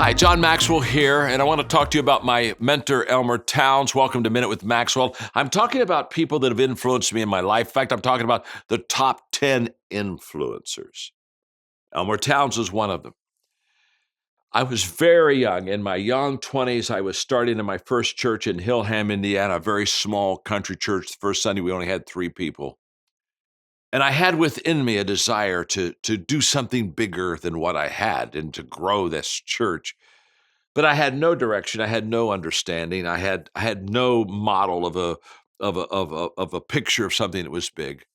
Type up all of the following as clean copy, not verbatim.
Hi, John Maxwell here, and I want to talk to you about my mentor, Elmer Towns. Welcome to Minute with Maxwell. I'm talking about people that have influenced me in my life. In fact, I'm talking about the top 10 influencers. Elmer Towns is one of them. I was very young. In my young 20s, I was starting in my first church in Hillham, Indiana, a very small country church. The first Sunday, we only had 3 people. And I had within me a desire to do something bigger than what I had and to grow this church. But I had no direction. I had no understanding. I had no model of a picture of something that was big.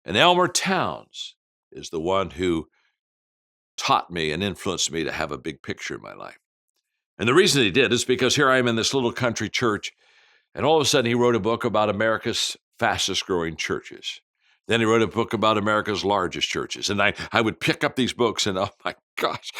And Elmer Towns is the one who taught me and influenced me to have a big picture in my life. And the reason he did is because here I am in this little country church, and all of a sudden he wrote a book about America's fastest growing churches. Then he wrote a book about America's largest churches. And I would pick up these books and, oh my gosh,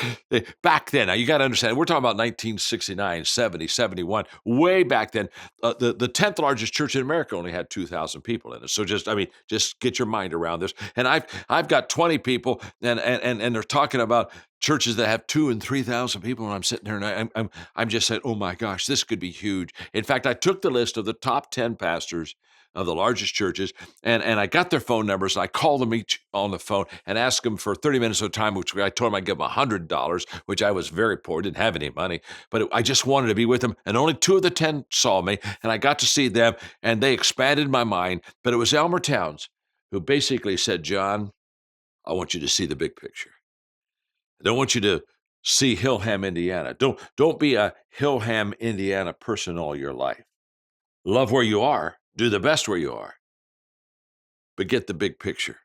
back then, now you got to understand, we're talking about 1969, 70, 71, way back then. The 10th largest church in America only had 2,000 people in it. So just get your mind around this. And I've got 20 people and they're talking about churches that have 2,000 and 3,000 people. And I'm sitting there and I'm just saying, oh my gosh, this could be huge. In fact, I took the list of the top 10 pastors of the largest churches, and I got their phone numbers, and I called them each on the phone and asked them for 30 minutes of time, which I told them I'd give them $100, which I was very poor, didn't have any money, but I just wanted to be with them, and only 2 of the 10 saw me, and I got to see them, and they expanded my mind, but it was Elmer Towns who basically said, John, I want you to see the big picture. I don't want you to see Hillham, Indiana. Don't be a Hillham, Indiana person all your life. Love where you are. Do the best where you are, but get the big picture.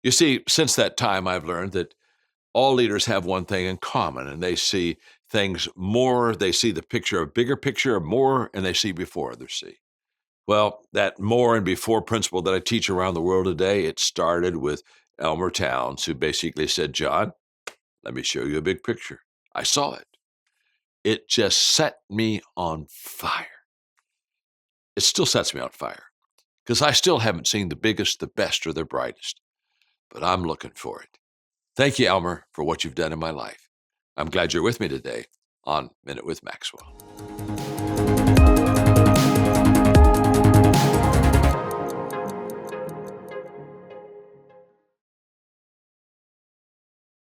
You see, since that time, I've learned that all leaders have one thing in common, and they see things more, they see the picture, a bigger picture, or more, and they see before others see. Well, that more and before principle that I teach around the world today, it started with Elmer Towns, who basically said, John, let me show you a big picture. I saw it. It just set me on fire. It still sets me on fire because I still haven't seen the biggest, the best, or the brightest, but I'm looking for it. Thank you, Elmer, for what you've done in my life. I'm glad you're with me today on Minute with Maxwell.